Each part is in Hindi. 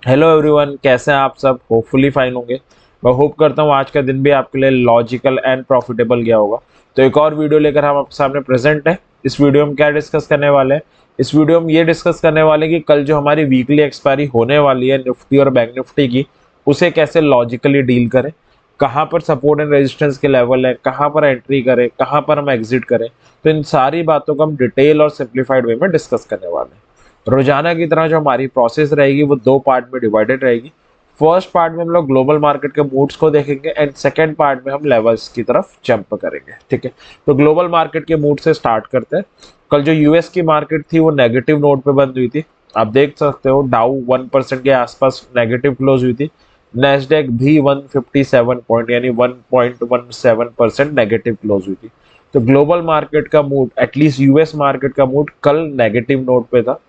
हेलो एवरीवन, कैसे हैं आप सब। होपफुली फाइन होंगे। मैं होप करता हूँ आज का दिन भी आपके लिए लॉजिकल एंड प्रॉफिटेबल गया होगा। तो एक और वीडियो लेकर हम आपके सामने प्रेजेंट है। इस वीडियो में क्या डिस्कस करने वाले हैं? इस वीडियो में ये डिस्कस करने वाले हैं कि कल जो हमारी वीकली एक्सपायरी होने वाली है निफ्टी और बैंक निफ्टी की, उसे कैसे लॉजिकली डील करें, कहाँ पर सपोर्ट एंड रेजिस्टेंस के लेवल है, कहाँ पर एंट्री करें, कहाँ पर हम एग्जिट करें। तो इन सारी बातों को हम डिटेल और सिंप्लीफाइड वे में डिस्कस करने वाले हैं। रोजाना की तरह जो हमारी प्रोसेस रहेगी वो दो पार्ट में डिवाइडेड रहेगी। फर्स्ट पार्ट में हम लोग ग्लोबल मार्केट के मूड्स को देखेंगे एंड सेकेंड पार्ट में हम लेवल्स की तरफ जंप करेंगे। ठीक है, तो ग्लोबल मार्केट के मूड से स्टार्ट करते हैं। कल जो यूएस की मार्केट थी वो नेगेटिव नोट पे बंद हुई थी। आप देख सकते हो डाउ 1% के आसपास नेगेटिव क्लोज हुई थी। नेस्डेक भी 157 पॉइंट यानी 1.17% नेगेटिव क्लोज हुई थी। तो ग्लोबल मार्केट का मूड, एटलीस्ट यूएस मार्केट का मूड कल नेगेटिव नोट पे था।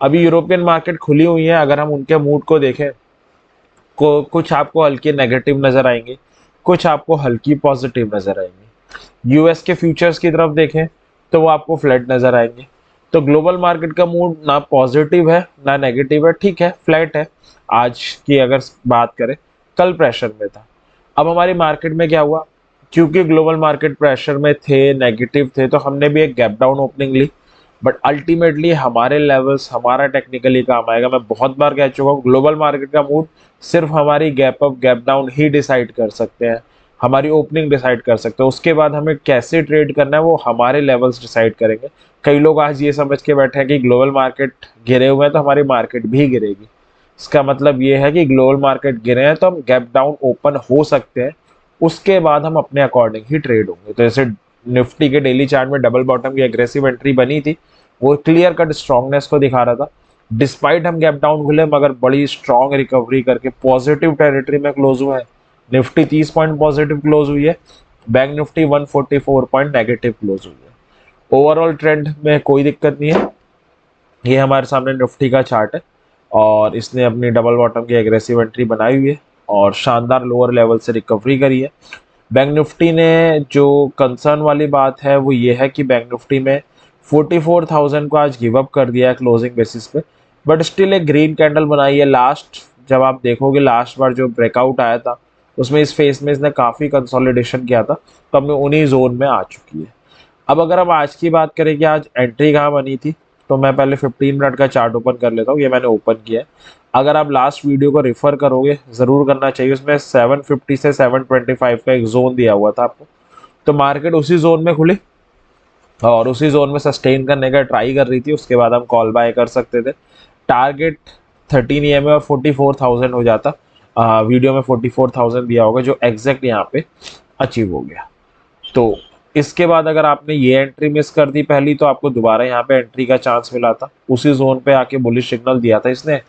अभी यूरोपियन मार्केट खुली हुई है, अगर हम उनके मूड को देखें को कुछ आपको हल्के नेगेटिव नजर आएंगे, कुछ आपको हल्की पॉजिटिव नजर आएंगे। यूएस के फ्यूचर्स की तरफ देखें तो वो आपको फ्लैट नजर आएंगे। तो ग्लोबल मार्केट का मूड ना पॉजिटिव है ना नेगेटिव है, ठीक है, फ्लैट है। आज की अगर बात करें, कल प्रेशर में था। अब हमारी मार्केट में क्या हुआ, क्योंकि ग्लोबल मार्केट प्रेशर में थे, नेगेटिव थे, तो हमने भी एक गैप डाउन ओपनिंग ली। बट अल्टीमेटली हमारे लेवल्स, हमारा टेक्निकली काम आएगा। मैं बहुत बार कह चुका हूँ, ग्लोबल मार्केट का मूड सिर्फ हमारी गैप अप गैप डाउन ही डिसाइड कर सकते हैं, हमारी ओपनिंग डिसाइड कर सकते हैं। उसके बाद हमें कैसे ट्रेड करना है वो हमारे लेवल्स डिसाइड करेंगे। कई लोग आज ये समझ के बैठे हैं कि ग्लोबल मार्केट गिरे हुए हैं तो हमारी मार्केट भी गिरेगी। इसका मतलब ये है कि ग्लोबल मार्केट गिरे हैं तो हम गैप डाउन ओपन हो सकते हैं, उसके बाद हम अपने अकॉर्डिंग ही ट्रेड होंगे। तो जैसे निफ्टी के डेली चार्ट में डबल बॉटम की एग्रेसिव एंट्री बनी थी, वो क्लियर कट स्ट्रांगनेस को दिखा रहा था। डिस्पाइट हम गैप डाउन खुले मगर बड़ी स्ट्रांग रिकवरी करके पॉजिटिव टेरिटरी में क्लोज हुआ है। निफ्टी 30 पॉइंट पॉजिटिव क्लोज हुई है, bank Nifty 144 point negative close हुई है। ओवरऑल ट्रेंड में कोई दिक्कत नहीं है। ये हमारे सामने निफ्टी का चार्ट है और इसने अपनी डबल बॉटम की एग्रेसिव एंट्री बनाई हुई है और शानदार लोअर लेवल से रिकवरी करी है। बैंक निफ्टी ने जो कंसर्न वाली बात है वो ये है कि बैंक निफ्टी में 44,000 को आज गिव अप कर दिया है क्लोजिंग बेसिस पे, बट स्टिल एक ग्रीन कैंडल बनाई है। लास्ट जब आप देखोगे, लास्ट बार जो ब्रेकआउट आया था उसमें इस फेस में इसने काफ़ी कंसोलिडेशन किया था, तो हमने उन्हीं जोन में आ चुकी है। अब अगर हम आज की बात करें कि आज एंट्री कहाँ बनी थी, तो मैं पहले 15 मिनट का चार्ट ओपन कर लेता हूँ। ये मैंने ओपन किया है। अगर आप लास्ट वीडियो को रिफर करोगे, ज़रूर करना चाहिए, उसमें 750 से 725 का एक जोन दिया हुआ था आपको। तो मार्केट उसी जोन में खुली और उसी जोन में सस्टेन करने का ट्राई कर रही थी। उसके बाद हम कॉल बाय कर सकते थे। टारगेट 13 EMA और 44,000 हो जाता। वीडियो में 44,000 दिया होगा जो एग्जैक्ट यहाँ पे अचीव हो गया। तो इसके बाद अगर आपने ये एंट्री मिस कर दी पहली, तो आपको दोबारा यहाँ पे एंट्री का चांस मिला था। उसी जोन पे आके बुलिश सिग्नल दिया था इसने,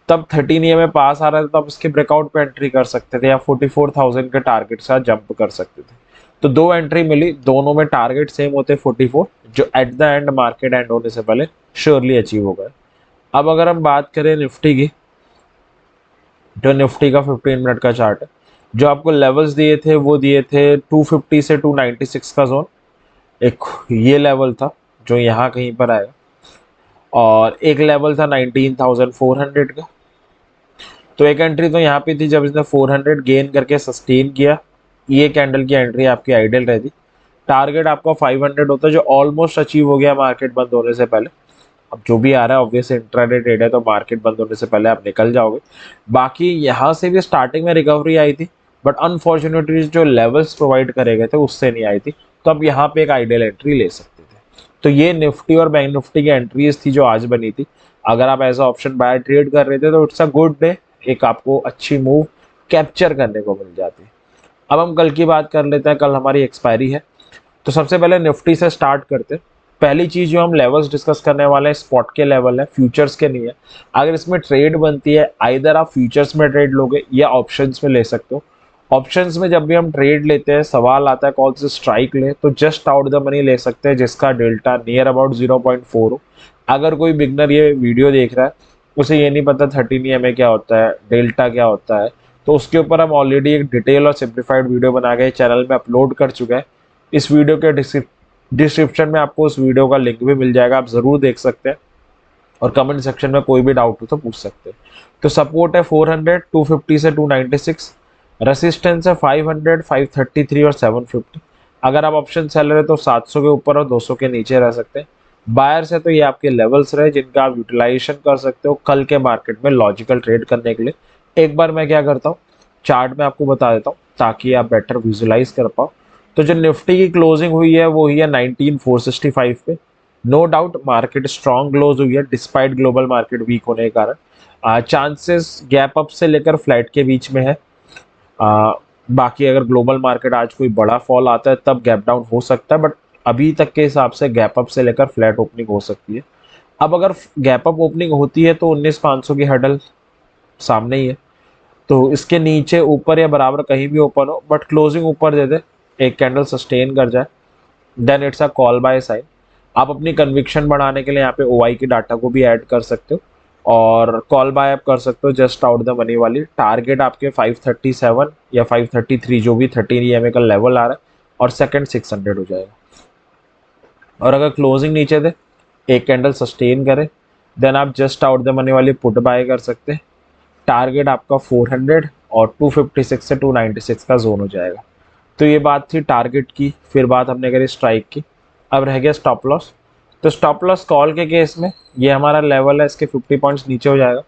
तब 13 EMA पास आ रहा था, तब इसके ब्रेकआउट पे एंट्री कर सकते थे या 44,000 के टारगेट के साथ जंप कर सकते थे। तो दो एंट्री मिली, दोनों में टारगेट सेम होते 44, जो at the end market and होने से पहले श्योरली अचीव हो गए। अब अगर हम बात करें निफ्टी की, जो निफ्टी का 15 मिनट का चार्ट है, जो आपको लेवल्स दिए थे वो दिए थे 250 से 296 का जोन। एक ये लेवल था जो यहाँ कहीं पर आएगा, और एक लेवल था 19,400 का। तो एक एंट्री तो यहाँ पे थी जब इसने 400 गेन करके सस्टेन किया, ये कैंडल की एंट्री आपकी आइडियल रहती। टारगेट आपका 500 होता है जो ऑलमोस्ट अचीव हो गया मार्केट बंद होने से पहले। अब जो भी आ रहा है ऑब्वियस इंट्राडे ट्रेड है, तो मार्केट बंद होने से पहले आप निकल जाओगे। बाकी यहाँ से भी स्टार्टिंग में रिकवरी आई थी, बट अनफॉर्चुनेटली जो लेवल्स प्रोवाइड करे गए थे उससे नहीं आई थी। तो अब यहाँ पे एक आइडियल एंट्री ले सकते थे। तो ये निफ्टी और बैंक निफ्टी की एंट्रीज थी जो आज बनी थी। अगर आप एज ऑप्शन बाय ट्रेड कर रहे थे तो इट्स अ गुड डे, एक आपको अच्छी मूव कैप्चर करने को मिल जाती। अब हम कल की बात कर लेते हैं। कल हमारी एक्सपायरी है, तो सबसे पहले निफ्टी से स्टार्ट करते हैं। पहली चीज जो हम लेवल्स डिस्कस करने वाले हैं, स्पॉट के लेवल है, फ्यूचर्स के नहीं है। अगर इसमें ट्रेड बनती है, आइदर आप फ्यूचर्स में ट्रेड लोगे या ऑप्शंस में ले सकते हो। ऑप्शंस में जब भी हम ट्रेड लेते हैं, सवाल आता है कौन से स्ट्राइक ले, तो जस्ट आउट द मनी ले सकते हैं जिसका डेल्टा नियर अबाउट 0.4 हो। अगर कोई बिगनर ये वीडियो देख रहा है, उसे ये नहीं पता 13 EMA क्या होता है, डेल्टा क्या होता है, तो उसके ऊपर हम ऑलरेडी एक डिटेल और सिंप्लीफाइड वीडियो बना के चैनल में अपलोड कर चुके हैं। इस वीडियो के डिस्क्रिप्शन में आपको उस वीडियो का लिंक भी मिल जाएगा, आप ज़रूर देख सकते हैं। और कमेंट सेक्शन में कोई भी डाउट हो तो पूछ सकते हैं। तो सपोर्ट है 400, 250 से 296, रेसिस्टेंस है 500, 533 और 750। अगर आप ऑप्शन सेलर है तो 700 के ऊपर और 200 के नीचे रह सकते हैं। बायर्स है तो ये आपके लेवल्स रहे जिनका आप यूटिलाइजेशन कर सकते हो कल के मार्केट में लॉजिकल ट्रेड करने के लिए। एक बार मैं क्या करता हूँ, चार्ट में आपको बता देता हूँ ताकि आप बेटर विजुलाइज कर पाओ। तो जो निफ्टी की क्लोजिंग हुई है वो हुई है 19465 पे। No doubt market strong close हुई है डिस्पाइट ग्लोबल मार्केट वीक होने के कारण। चांसेस गैप अप से लेकर फ्लैट के बीच में है। बाकी अगर ग्लोबल मार्केट आज कोई बड़ा फॉल आता है तब गैप डाउन हो सकता है, बट अभी तक के हिसाब से गैप अप से लेकर फ्लैट ओपनिंग हो सकती है। अब अगर गैप अप ओपनिंग होती है तो 19500 की हडल सामने ही है, तो इसके नीचे ऊपर या बराबर कहीं भी ओपन हो बट क्लोजिंग ऊपर दे दे, एक कैंडल सस्टेन कर जाए, then it's a call buy sign. आप अपनी कन्विक्शन बढ़ाने के लिए यहाँ पे ओआई की डाटा को भी ऐड कर सकते हो और कॉल बाय आप कर सकते हो जस्ट आउट द मनी वाली। टारगेट आपके 537 या 533 जो भी 13 ईएमए का लेवल आ रहा है और सेकंड 600 हो जाएगा। और अगर क्लोजिंग नीचे दे, एक कैंडल सस्टेन करे, देन आप जस्ट आउट द मनी वाली पुट बाय कर सकते हैं। टारगेट आपका 400 और 256 से 296 का जोन हो जाएगा। तो ये बात थी टारगेट की। फिर बात हमने करी स्ट्राइक की, अब रह गया स्टॉप लॉस। तो स्टॉप लॉस कॉल के केस में ये हमारा लेवल है, इसके 50 पॉइंट्स नीचे हो जाएगा।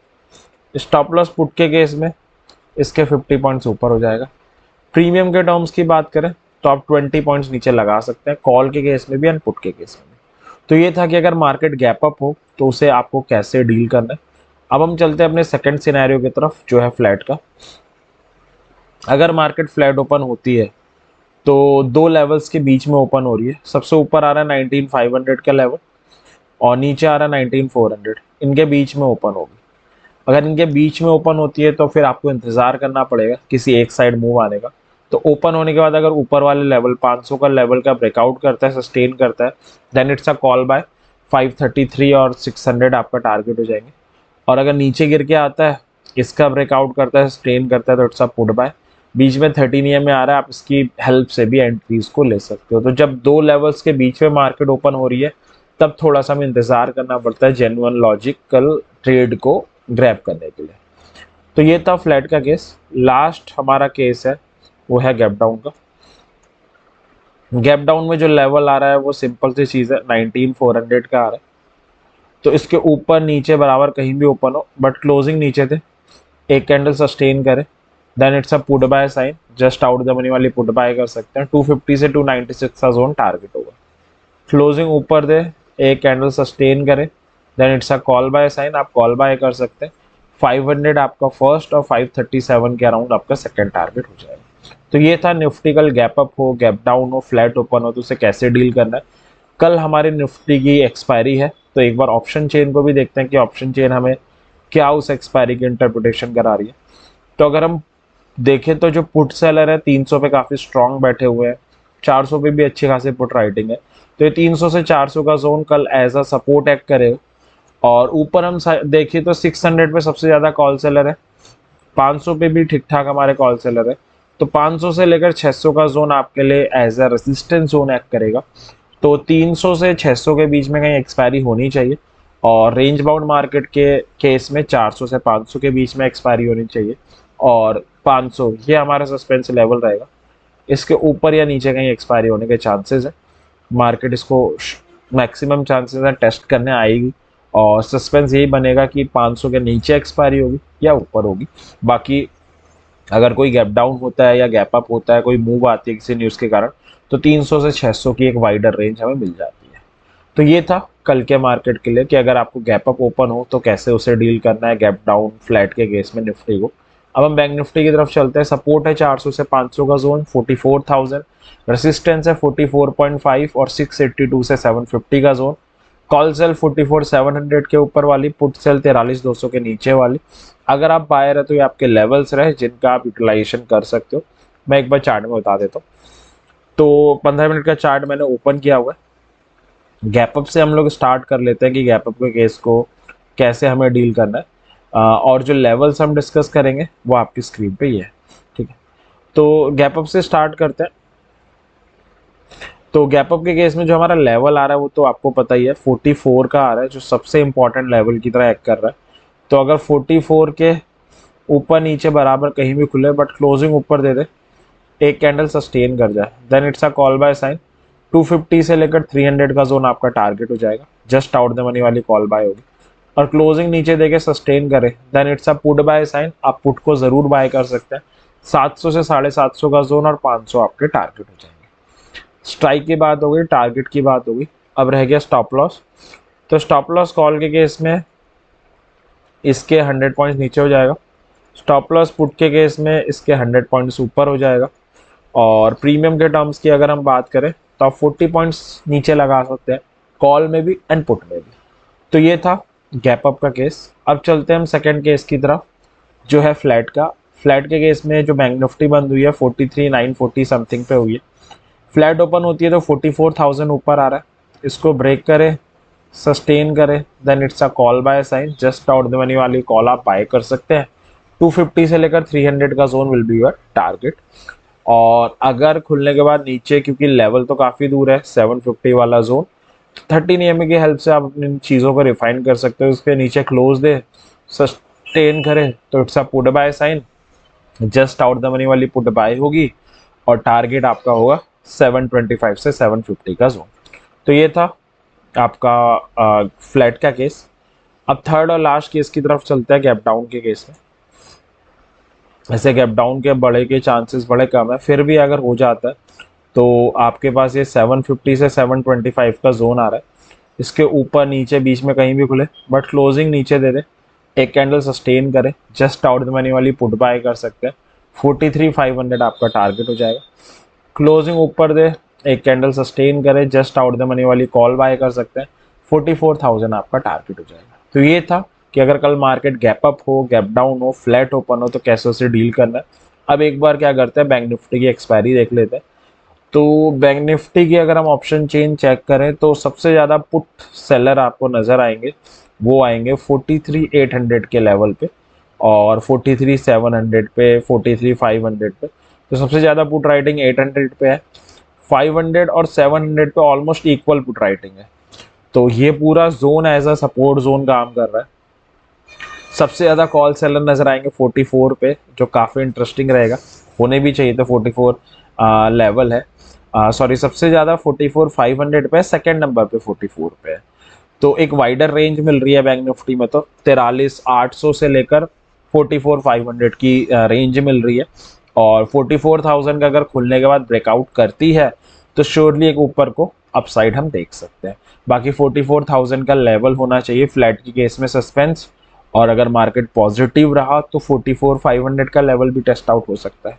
स्टॉप लॉस पुट के केस में इसके 50 पॉइंट्स ऊपर हो जाएगा। प्रीमियम के टर्म्स की बात करें तो आप 20 पॉइंट्स नीचे लगा सकते हैं कॉल के केस में भी एंड पुट के केस में भी। तो ये था कि अगर मार्केट गैप अप हो तो उसे आपको कैसे डील करना है। अब हम चलते हैं अपने सेकंड सिनेरियो की तरफ जो है फ्लैट का। अगर मार्केट फ्लैट ओपन होती है तो दो लेवल्स के बीच में ओपन हो रही है। सबसे ऊपर आ रहा है 19500 का लेवल और नीचे आ रहा है 19400, इनके बीच में ओपन होगी। अगर इनके बीच में ओपन होती है तो फिर आपको इंतजार करना पड़ेगा किसी एक साइड मूव आने का। तो ओपन होने के बाद अगर ऊपर वाले लेवल 500 का लेवल का ब्रेकआउट करता है, सस्टेन करता है, then it's a call buy. 533 और 600 आपका टारगेट हो जाएंगे। और अगर नीचे गिर के आता है, इसका ब्रेकआउट करता है, स्ट्रेन करता है, तो इट्स अ पुट बाय। बीच में 13 ईएम में आ रहा है, आप इसकी हेल्प से भी एंट्रीज को ले सकते हो। तो जब दो लेवल्स के बीच में मार्केट ओपन हो रही है तब थोड़ा सा हमें इंतजार करना पड़ता है जेन्युइन लॉजिकल ट्रेड को ग्रैब करने के लिए। तो ये था फ्लैट का केस। लास्ट हमारा केस है वो है गैप डाउन का। गैप डाउन में जो लेवल आ रहा है वो सिंपल सी चीज़ है, 19400 का आ रहा है। तो इसके ऊपर नीचे बराबर कहीं भी ओपन हो बट क्लोजिंग नीचे थे, एक कैंडल सस्टेन करे, then it's a put buy sign. Just out the money वाली पुट बाय कर सकते हैं। 250 से 296 का जोन टारगेट होगा। क्लोजिंग ऊपर दे, एक कैंडल सस्टेन करे, then it's a call buy sign, आप कॉल बाय कर सकते हैं। 500 आपका फर्स्ट और 537 के अराउंड आपका सेकंड टारगेट हो जाएगा। तो ये था निफ्टी कल गैप अप हो, गैप डाउन हो, फ्लैट ओपन हो तो उसे कैसे डील करना है। कल हमारी निफ्टी की एक्सपायरी है तो एक बार ऑप्शन चेन को भी देखते हैं कि ऑप्शन चेन हमें क्या उस एक्सपायरी की इंटरप्रिटेशन करा रही है। तो अगर हम देखें तो जो पुट सेलर है 300 पे काफी स्ट्रांग बैठे हुए हैं, 400 पे भी अच्छी खासी पुट राइटिंग है। तो ये 300 से 400 का जोन कल एज अ सपोर्ट एक्ट करे। और ऊपर हम देखिए तो 600 पे सबसे ज्यादा कॉल सेलर है, 500 पे भी ठीक ठाक हमारे कॉल सेलर है। तो 500 से लेकर 600 का जोन आपके लिए as a resistance zone act करेगा। तो 300 से 600 के बीच में कहीं एक्सपायरी होनी चाहिए और रेंज बाउंड मार्केट के केस में 400 से 500 के बीच में एक्सपायरी होनी चाहिए। और 500 ये हमारा सस्पेंस लेवल रहेगा, इसके ऊपर या नीचे कहीं एक्सपायरी होने के चांसेस है। मार्केट इसको मैक्सिमम चांसेस है टेस्ट करने आएगी और सस्पेंस यही बनेगा कि 500 के नीचे एक्सपायरी होगी या ऊपर होगी। बाकी अगर कोई गैप डाउन होता है या गैप अप होता है, कोई मूव आती है किसी न्यूज़ के कारण, तो 300 से 600 की एक वाइडर रेंज हमें मिल जाती है। तो ये था कल के मार्केट के लिए कि अगर आपको गैप अप ओपन हो तो कैसे उसे डील करना है गैप डाउन फ्लैट के केस में निफ्टी को। अब हम बैंक निफ्टी की तरफ चलते हैं। सपोर्ट है 400 से 500 का जोन, 44,000। रेसिस्टेंस है 44.5 और 682 से 750 का जोन। कॉल सेल 44,700 के ऊपर वाली, पुट सेल 43,200 के नीचे वाली। अगर आप बायर है तो ये आपके लेवल्स रहे जिनका आप यूटिलाइजेशन कर सकते हो। मैं एक बार चार्ट में बता देता हूँ। तो 15 मिनट का चार्ट मैंने ओपन किया हुआ है। गैप अप से हम लोग स्टार्ट कर लेते हैं कि गैप अप के केस को कैसे हमें डील करना है। और जो लेवल्स हम डिस्कस करेंगे वो आपकी स्क्रीन पे ही है, ठीक है। तो गैप अप से स्टार्ट करते हैं। तो गैप अप के केस में जो हमारा लेवल आ रहा है वो तो आपको पता ही है, 44 का आ रहा है, जो सबसे इंपॉर्टेंट लेवल की तरह एक्ट कर रहा है। तो अगर 44 के ऊपर नीचे बराबर कहीं भी खुले बट क्लोजिंग ऊपर दे दे, एक कैंडल सस्टेन कर जाए, then it's a call buy sign. 250 से लेकर 300 का जोन आपका टारगेट हो जाएगा, जस्ट आउट द मनी वाली कॉल बाय होगी। और क्लोजिंग नीचे देके सस्टेन करे, then it's a put buy sign. आप पुट को जरूर बाय कर सकते हैं। 700 से 750 का जोन और 500 आपके टारगेट हो जाएंगे। स्ट्राइक की बात हो गई, टारगेट की बात हो गई, अब रह गया स्टॉप लॉस। तो स्टॉप लॉस कॉल के केस में इसके 100 पॉइंट्स नीचे हो जाएगा, स्टॉप लॉस पुट के केस में इसके 100 पॉइंट्स ऊपर हो जाएगा। और प्रीमियम के टर्म्स की अगर हम बात करें तो आप 40 पॉइंट्स नीचे लगा सकते हैं, कॉल में भी एंड पुट में भी। तो ये था गैप अप का केस। अब चलते हैं हम सेकंड केस की तरफ, जो है फ्लैट का। फ्लैट के केस में जो बैंक निफ्टी बंद हुई है 43,940 समथिंग पे हुई है। फ्लैट ओपन होती है तो 44,000 ऊपर आ रहा है, इसको ब्रेक करे, सस्टेन करे, then it's a call buy sign, just out the money वाली कॉल आप बाय कर सकते हैं। 250 से लेकर 300 का zone will be your target. और अगर खुलने के बाद नीचे, क्योंकि लेवल तो काफ़ी दूर है 750 वाला जोन, 13 EMA की हेल्प से आप अपनी चीज़ों को रिफाइन कर सकते हो। उसके नीचे क्लोज दे, सस्टेन करे, तो it's a put buy sign, just out the money वाली पुट बाय होगी और टारगेट आपका होगा 725 से 750 का जोन। तो ये था आपका फ्लैट का केस। अब थर्ड और लास्ट केस की तरफ चलते हैं, गैप डाउन के केस में। ऐसे गैप डाउन के बड़े के चांसेस बड़े कम है, फिर भी अगर हो जाता है तो आपके पास ये 750 से 725 का जोन आ रहा है। इसके ऊपर नीचे बीच में कहीं भी खुले बट क्लोजिंग नीचे दे दे, एक कैंडल सस्टेन करे, जस्ट आउट द मनी वाली पुट बाय कर सकते हैं। 43,500 आपका टारगेट हो जाएगा। क्लोजिंग ऊपर दे, एक कैंडल सस्टेन करे, जस्ट आउट द मनी वाली कॉल बाय कर सकते हैं। 44,000 आपका टारगेट हो जाएगा। तो ये था कि अगर कल मार्केट गैप अप हो, गैप डाउन हो, फ्लैट ओपन हो तो कैसे उसे डील करना है। अब एक बार क्या करते हैं, बैंक निफ्टी की एक्सपायरी देख लेते हैं। तो बैंक निफ्टी की अगर हम ऑप्शन चेन चेक करें तो सबसे ज़्यादा पुट सेलर आपको नज़र आएंगे, वो आएंगे 43,800 के लेवल पे और 43,700 पे, 43,500 पे। तो सबसे ज़्यादा पुट राइटिंग 800 पे है, 500 और 700 पे ऑलमोस्ट इक्वल पुट राइटिंग है। तो ये पूरा zone as a support zone काम कर रहा है। सबसे ज़्यादा कॉल सेलर नज़र आएंगे 44 पे, जो काफ़ी इंटरेस्टिंग रहेगा, होने भी चाहिए। तो 44 लेवल है, सॉरी सबसे ज़्यादा 44,500 पे, सेकेंड नंबर पे 44 पे है। तो एक वाइडर रेंज मिल रही है बैंक निफ्टी में, तो 43,800 से लेकर 44,500 की रेंज मिल रही है। और 44,000 का अगर खुलने के बाद ब्रेकआउट करती है तो श्योरली एक ऊपर को अपसाइड हम देख सकते हैं। बाकी 44,000 का लेवल होना चाहिए फ्लैट की केस में सस्पेंस, और अगर मार्केट पॉजिटिव रहा तो 44,500 का लेवल भी टेस्ट आउट हो सकता है।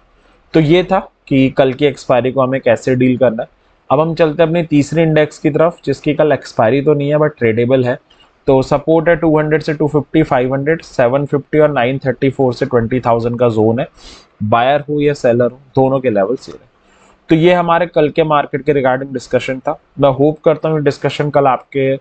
तो ये था कि कल की एक्सपायरी को हमें कैसे डील करना है। अब हम चलते हैं अपनी तीसरी इंडेक्स की तरफ, जिसकी कल एक्सपायरी तो नहीं है बट ट्रेडेबल है। तो सपोर्ट है 200 से 250, 500, 750 और 934 से 20,000 का जोन है। बायर हो या सेलर हो, दोनों के लेवल से है। तो ये हमारे कल के मार्केट के रिगार्डिंग डिस्कशन था। मैं होप करता हूँ डिस्कशन कल आपके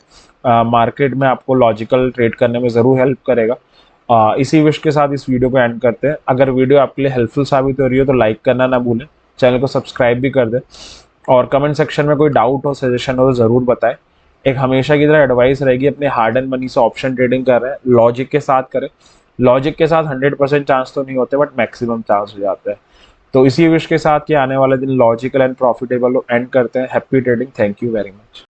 मार्केट में आपको लॉजिकल ट्रेड करने में ज़रूर हेल्प करेगा। इसी विश के साथ इस वीडियो को एंड करते हैं। अगर वीडियो आपके लिए हेल्पफुल साबित हो रही हो तो लाइक करना ना भूलें, चैनल को सब्सक्राइब भी कर दें, और कमेंट सेक्शन में कोई डाउट हो, सजेशन हो तो ज़रूर बताएं। एक हमेशा की तरह एडवाइस रहेगी, अपने हार्ड एंड मनी से ऑप्शन ट्रेडिंग कर रहे हैं लॉजिक के साथ करें। लॉजिक के साथ 100% चांस तो नहीं होते बट मैक्सिमम चांस हो जाते हैं। तो इसी विश के साथ कि आने वाले दिन लॉजिकल एंड प्रॉफिटेबल एंड करते हैं। Happy trading, thank you very much.